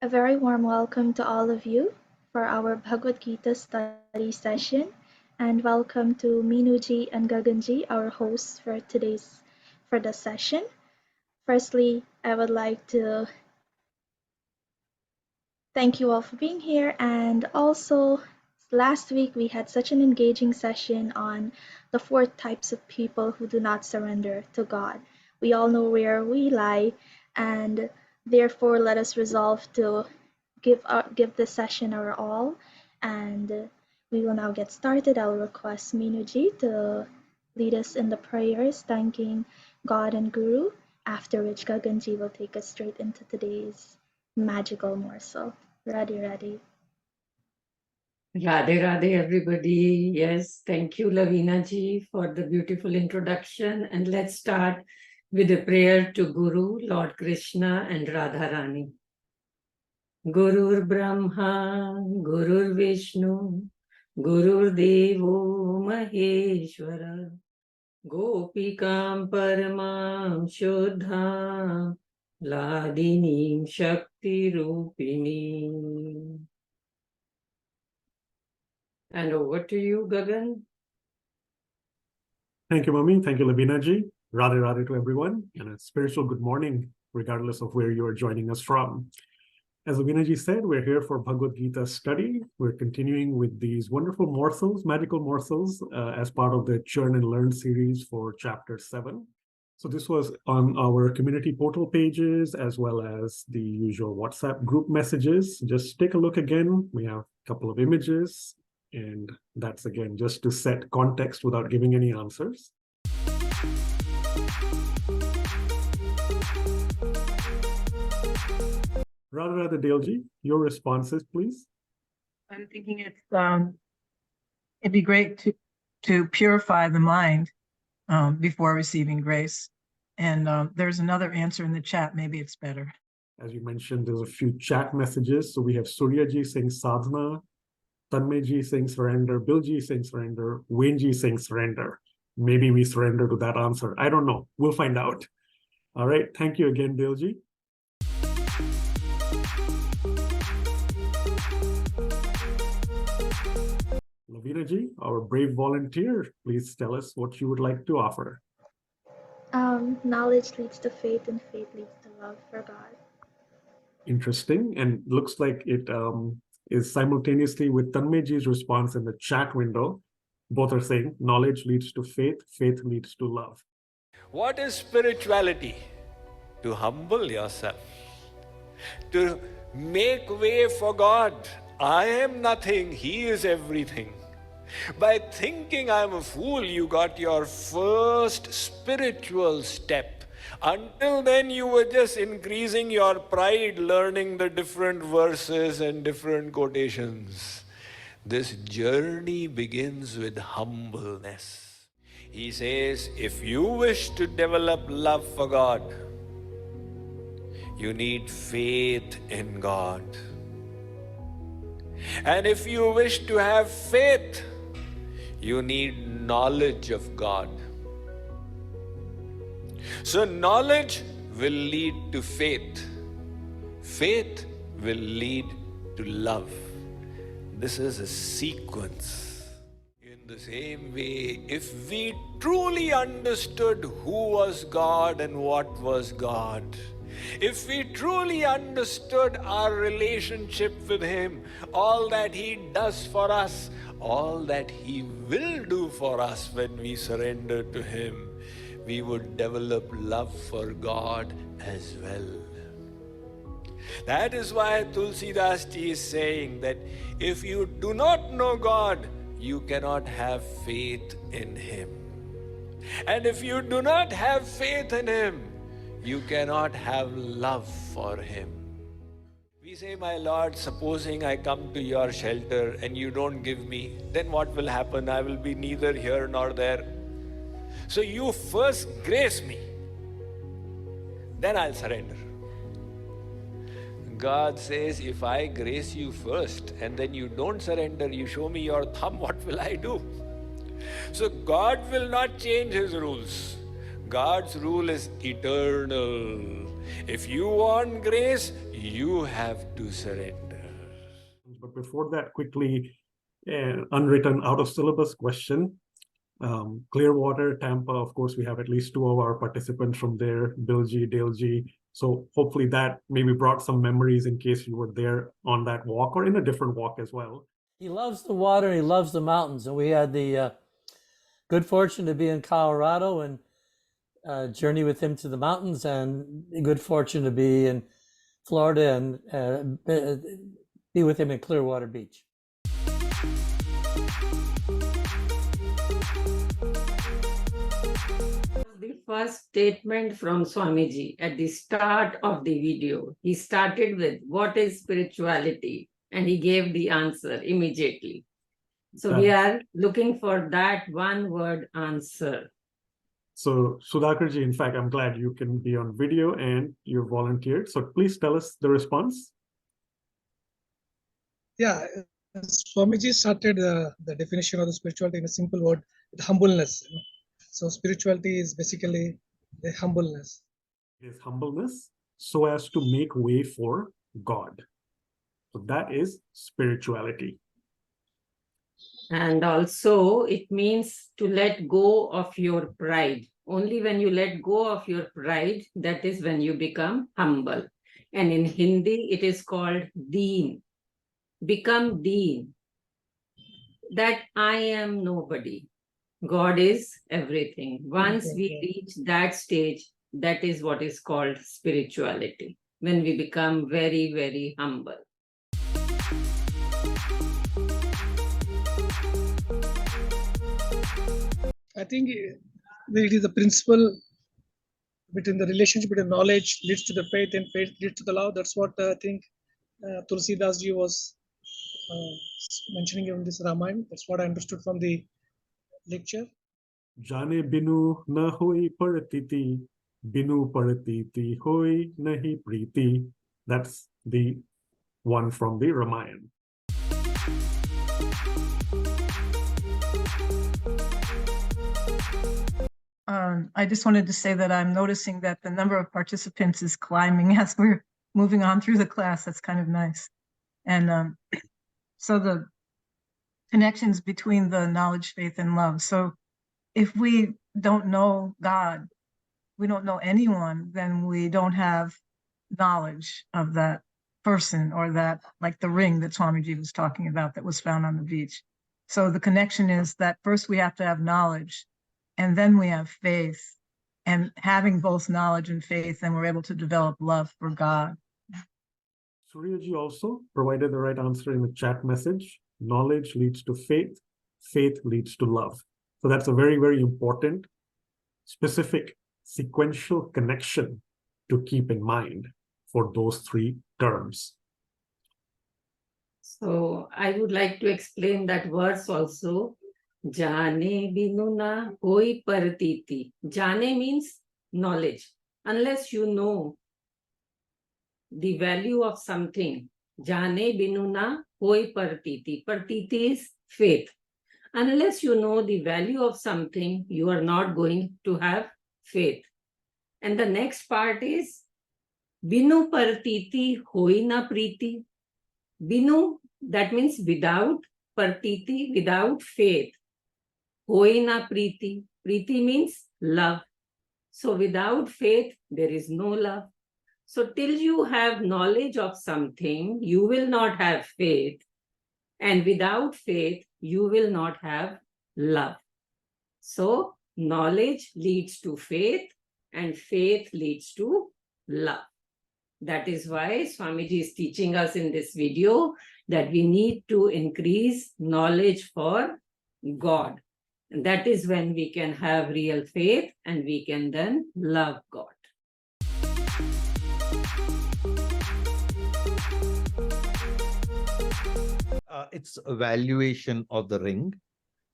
A very warm welcome to all of you for our Bhagavad Gita study session, and welcome to Minuji and Gaganji, our hosts for the session. Firstly, I would like to thank you all for being here, and also last week we had such an engaging session on the four types of people who do not surrender to God. We all know where we lie, and therefore let us resolve to give this session our all. And we will now get started. I'll request Minuji to lead us in the prayers, thanking God and Guru, after which Gaganji will take us straight into today's magical morsel. Ready. Radhe Radhe, everybody. Yes, thank you, Lavina ji, for the beautiful introduction. And let's start with a prayer to Guru, Lord Krishna, and Radha Rani. Gurur Brahma, Gurur Vishnu, Gurur Devo Maheshwara, Gopikam Paramam Shodham, Ladinim Shakti Rupini. And over to you, Gagan. Thank you, Mami. Thank you, Lavina ji. Radhe Radhe to everyone, and a spiritual good morning, regardless of where you are joining us from. As Lavina ji said, we're here for Bhagavad Gita study. We're continuing with these wonderful morsels, magical morsels, as part of the Churn and Learn series for Chapter 7. So this was on our community portal pages, as well as the usual WhatsApp group messages. Just take a look again. We have a couple of images. And that's, again, just to set context without giving any answers. Radha Delji, your responses, please. I'm thinking it'd be great to purify the mind before receiving grace. And there's another answer in the chat. Maybe it's better. As you mentioned, there's a few chat messages. So we have Suryaji saying sadhana, Tanmeji saying surrender, Bilji saying surrender, Wainji saying surrender. Maybe we surrender to that answer. I don't know. We'll find out. All right. Thank you again, Bilji. Lavina ji, our brave volunteer, please tell us what you would like to offer. Knowledge leads to faith, and faith leads to love for God. Interesting. And looks like it is simultaneously with Tanmeji's response in the chat window. Both are saying knowledge leads to faith, faith leads to love. What is spirituality? To humble yourself, to make way for God. I am nothing, He is everything. By thinking I'm a fool, you got your first spiritual step. Until then, you were just increasing your pride, learning the different verses and different quotations. This journey begins with humbleness. He says, if you wish to develop love for God, you need faith in God. And if you wish to have faith, you need knowledge of God. So knowledge will lead to faith. Faith will lead to love. This is a sequence. In the same way, if we truly understood who was God and what was God, if we truly understood our relationship with Him, all that He does for us, all that He will do for us when we surrender to Him, we would develop love for God as well. That is why Tulsidas Ji is saying that if you do not know God, you cannot have faith in Him. And if you do not have faith in Him, you cannot have love for Him. We say, my Lord, supposing I come to your shelter and you don't give me, then what will happen? I will be neither here nor there. So you first grace me, then I'll surrender. God says, if I grace you first and then you don't surrender, you show me your thumb, what will I do? So God will not change His rules. God's rule is eternal. If you want grace, you have to surrender. But before that, quickly, unwritten out of syllabus question. Clearwater, Tampa, of course, we have at least 2 of our participants from there, Bilji, Dalji. So hopefully that maybe brought some memories in case you were there on that walk or in a different walk as well. He loves the water and he loves the mountains. And we had the good fortune to be in Colorado and journey with him to the mountains, and good fortune to be in Florida and be with him in Clearwater Beach. The first statement from Swamiji at the start of the video. He started with, what is spirituality? And he gave the answer immediately. So we are looking for that one word answer. So Sudhakarji, in fact, I'm glad you can be on video and you volunteered. So please tell us the response. Yeah, Swamiji started the definition of the spirituality in a simple word, with humbleness. So spirituality is basically the humbleness. It is humbleness so as to make way for God. So that is spirituality. And also it means to let go of your pride. Only when you let go of your pride, that is when you become humble. And in Hindi, it is called deen. Become deen. That I am nobody. God is everything. Once we reach that stage, that is what is called spirituality. When we become very, very humble. I think it is the principle between the relationship between knowledge leads to the faith and faith leads to the love. That's what I think Tulsi Das ji was mentioning in this Ramayana. That's what I understood from the lecture. Jane binu na hoi paratiti, binu paratiti hoi nahi priti. That's the one from the Ramayana. I just wanted to say that I'm noticing that the number of participants is climbing as we're moving on through the class. That's kind of nice. And so the connections between the knowledge, faith, and love. So if we don't know God, we don't know anyone, then we don't have knowledge of that person, or that, like the ring that Swamiji was talking about that was found on the beach. So the connection is that first we have to have knowledge, and then we have faith. And having both knowledge and faith, then we're able to develop love for God. Suryaji also provided the right answer in the chat message. Knowledge leads to faith, faith leads to love. So that's a very, very important, specific, sequential connection to keep in mind for those 3 terms. So I would like to explain that verse also. Jane binuna hoi paratiti. Jane means knowledge. Unless you know the value of something, jane binuna hoi paratiti. Paratiti is faith. Unless you know the value of something, you are not going to have faith. And the next part is binu paratiti hoi na priti. Binu, that means without, partiti, without faith. Hoi na priti. Priti means love. So without faith, there is no love. So till you have knowledge of something, you will not have faith. And without faith, you will not have love. So knowledge leads to faith, and faith leads to love. That is why Swamiji is teaching us in this video that we need to increase knowledge for God. And that is when we can have real faith and we can then love God. It's a valuation of the ring,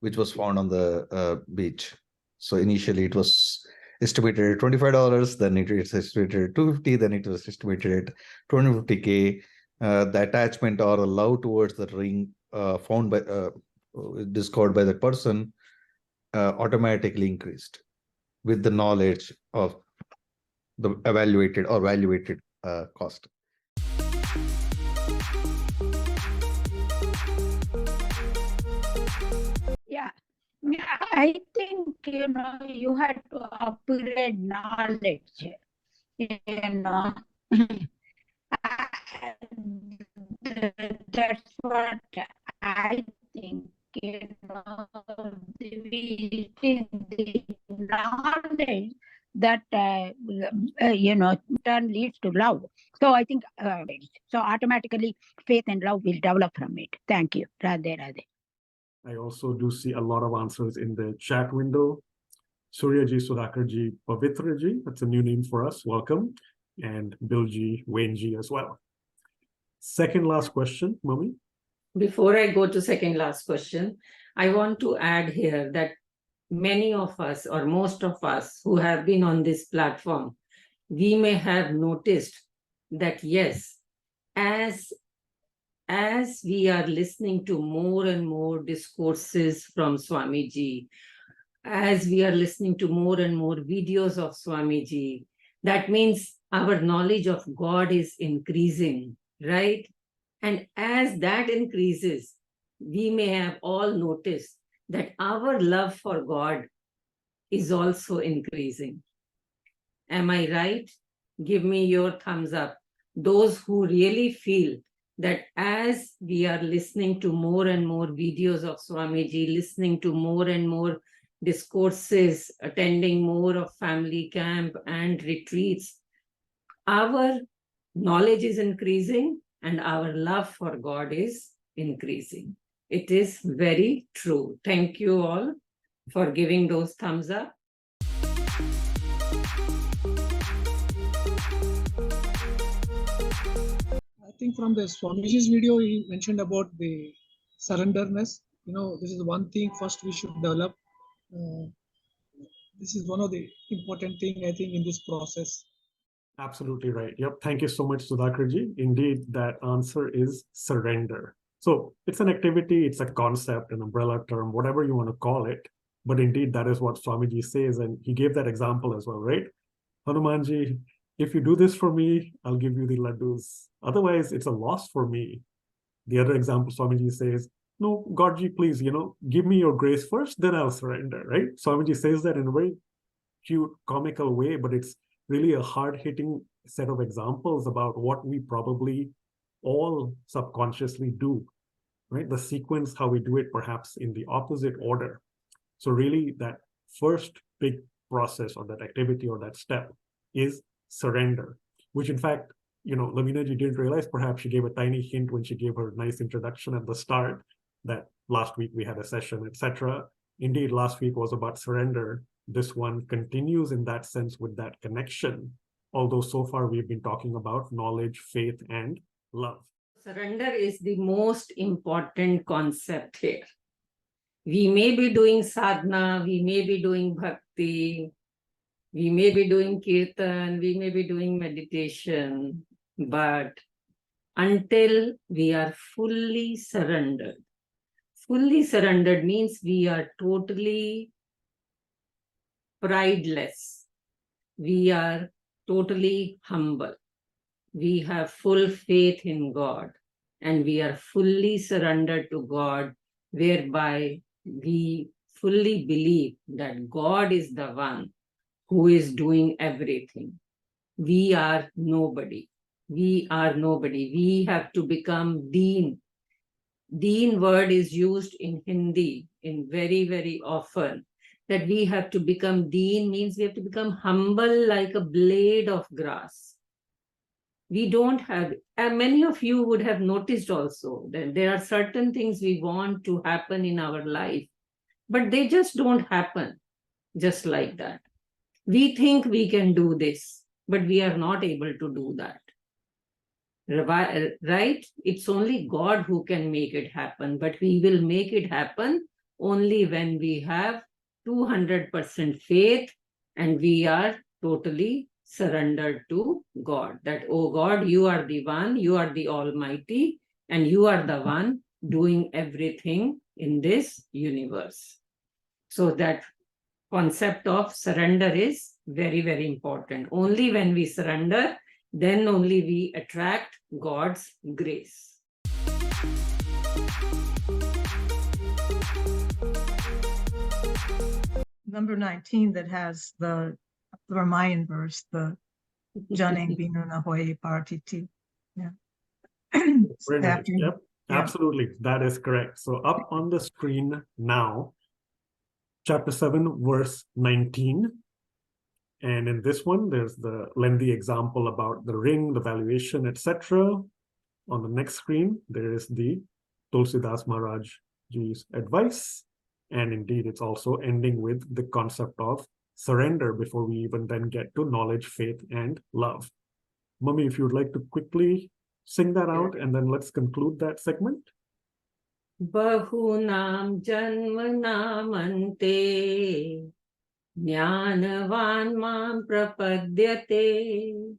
which was found on the beach. So initially it was estimated at $25, then it is estimated at $250, then it was estimated at $250K. The attachment or the love towards the ring found by discovered by the person automatically increased with the knowledge of the evaluated or valuated cost. Yeah, I think, you had to upgrade knowledge, that's what I think, the knowledge that, turn leads to love. So I think, so automatically faith and love will develop from it. Thank you. Radhe, Radhe. I also do see a lot of answers in the chat window. Suryaji, Sudhakarji, Pavitraji, that's a new name for us, welcome. And Bilji, Wainji as well. Second last question, Mummy. Before I go to second last question, I want to add here that many of us or most of us who have been on this platform, we may have noticed that yes, as we are listening to more and more discourses from Swamiji, as we are listening to more and more videos of Swamiji, that means our knowledge of God is increasing, right? And as that increases, we may have all noticed that our love for God is also increasing. Am I right? Give me your thumbs up. Those who really feel that as we are listening to more and more videos of Swamiji, listening to more and more discourses, attending more of family camp and retreats, our knowledge is increasing and our love for God is increasing. It is very true. Thank you all for giving those thumbs up. I think from the Swamiji's video, he mentioned about the surrenderness. This is one thing first we should develop. This is one of the important thing I think in this process. Absolutely right. Yep. Thank you so much, Sudhakarji. Indeed, that answer is surrender. So it's an activity, it's a concept, an umbrella term, whatever you want to call it. But indeed, that is what Swamiji says. And he gave that example as well, right? Hanumanji, if you do this for me, I'll give you the laddus. Otherwise, it's a loss for me. The other example, Swamiji says, no, Godji, please, give me your grace first, then I'll surrender, right? Swamiji says that in a very cute, comical way, but it's really a hard-hitting set of examples about what we probably all subconsciously do, right? The sequence, how we do it, perhaps in the opposite order. So really, that first big process or that activity or that step is surrender, which in fact, Lavinaji didn't realize. Perhaps she gave a tiny hint when she gave her nice introduction at the start that last week we had a session, etc. Indeed, last week was about surrender. This one continues in that sense with that connection, although so far we've been talking about knowledge, faith, and love. Surrender is the most important concept here. We may be doing sadhana, we may be doing bhakti, we may be doing kirtan, we may be doing meditation, but until we are fully surrendered means we are totally prideless. We are totally humble. We have full faith in God and we are fully surrendered to God, whereby we fully believe that God is the one who is doing everything. We are nobody. We are nobody. We have to become Deen. Deen word is used in Hindi in very, very often. That we have to become Deen means we have to become humble like a blade of grass. We don't have, many of you would have noticed also that there are certain things we want to happen in our life, but they just don't happen just like that. We think we can do this, but we are not able to do that. Right? It's only God who can make it happen, but we will make it happen only when we have 200% faith and we are totally surrendered to God. That, oh God, you are the one, you are the Almighty, and you are the one doing everything in this universe. So that concept of surrender is very, very important. Only when we surrender, then only we attract God's grace. Number 19 that has the Ramayan verse, the Jane Binuna Hoye Partiti. Yeah. Very nice. After- Yep, yeah. absolutely. That is correct. So up on the screen now, chapter 7, verse 19. And in this one, there's the lengthy example about the ring, the valuation, etc. On the next screen, there is the Tulsidas Maharaj Ji's advice. And indeed, it's also ending with the concept of surrender before we even then get to knowledge, faith, and love. Mummy, if you'd like to quickly sing that out, and then let's conclude that segment. Bahunam janmanamante Jnanavan mam prapadyate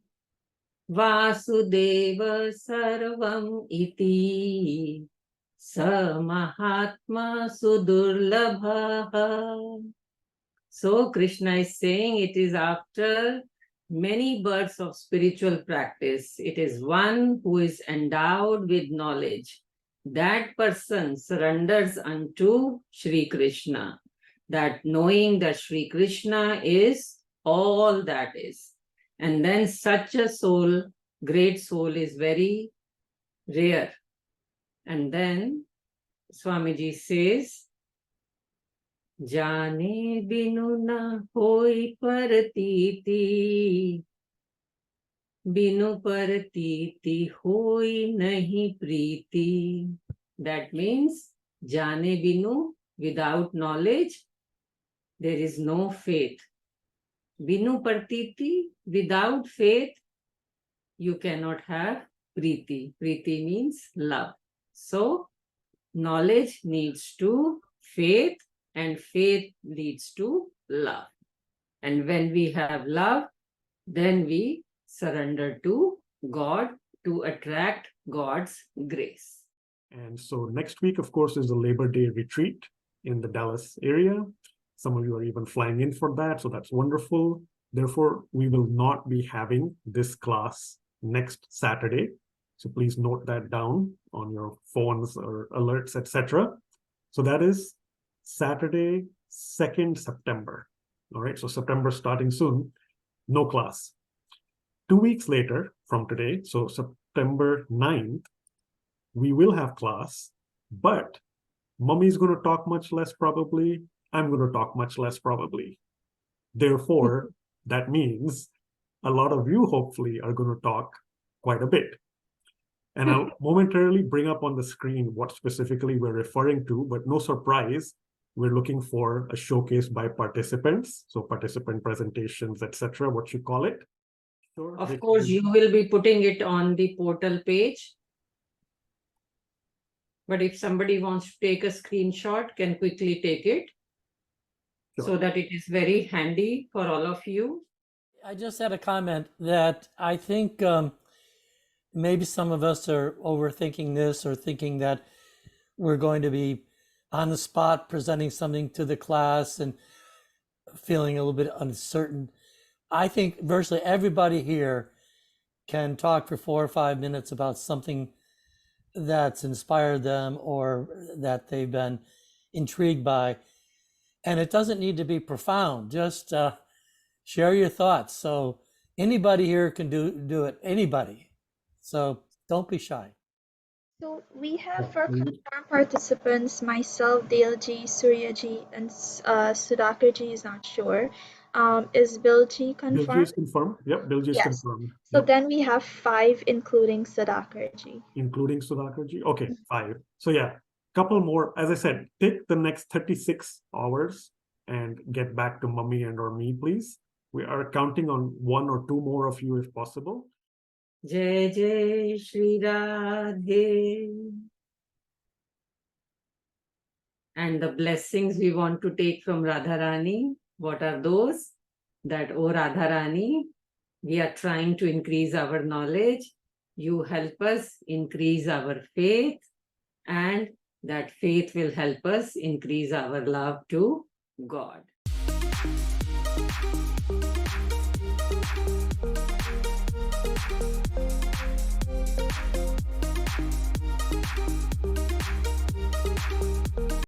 Vasudeva sarvam iti Sa mahatma sudurlabha. So Krishna is saying it is after many births of spiritual practice. It is one who is endowed with knowledge. That person surrenders unto Sri Krishna. That knowing that Sri Krishna is all that is. And then such a soul, great soul, is very rare. And then Swamiji says, Jane binu na hoi paratiti, binu paratiti hoi nahi priti. That means, Jane binu, without knowledge, there is no faith. Binu paratiti, without faith, you cannot have priti. Priti means love. So, knowledge leads to faith, and faith leads to love. And when we have love, then we surrender to God to attract God's grace. And so next week, of course, is the Labor Day retreat in the Dallas area. Some of you are even flying in for that, so that's wonderful. Therefore, we will not be having this class next Saturday. So please note that down on your phones or alerts, etc. So that is Saturday, 2nd September. All right, so September starting soon, no class. 2 weeks later from today, so September 9th, we will have class, but Mummy's going to talk much less probably. I'm going to talk much less probably. Therefore, that means a lot of you hopefully are going to talk quite a bit. And I'll momentarily bring up on the screen what specifically we're referring to, but no surprise, we're looking for a showcase by participants. So participant presentations, etc., what you call it. Sure. Of course, you will be putting it on the portal page. But if somebody wants to take a screenshot, can quickly take it. Sure. So that it is very handy for all of you. I just had a comment that I think maybe some of us are overthinking this, or thinking that we're going to be on the spot presenting something to the class and feeling a little bit uncertain. I think virtually everybody here can talk for 4 or 5 minutes about something that's inspired them or that they've been intrigued by. And it doesn't need to be profound, just share your thoughts. So anybody here can do it, anybody. So don't be shy. So we have for confirmed participants, myself, Daleji, Suryaji, and Sudhakarji is not sure. Is Bilji Bilji confirmed? is confirmed. Yep, Bilji is Yes. confirmed. So Yep. then we have 5, including Sudhakarji. Including Sudhakarji. Okay, 5. So yeah, couple more. As I said, take the next 36 hours and get back to Mummy and or me, please. We are counting on 1 or 2 more of you if possible. Jai Jai Shri Radhe. And the blessings we want to take from Radharani, what are those? That, oh Radharani, we are trying to increase our knowledge. You help us increase our faith, and that faith will help us increase our love to God. you.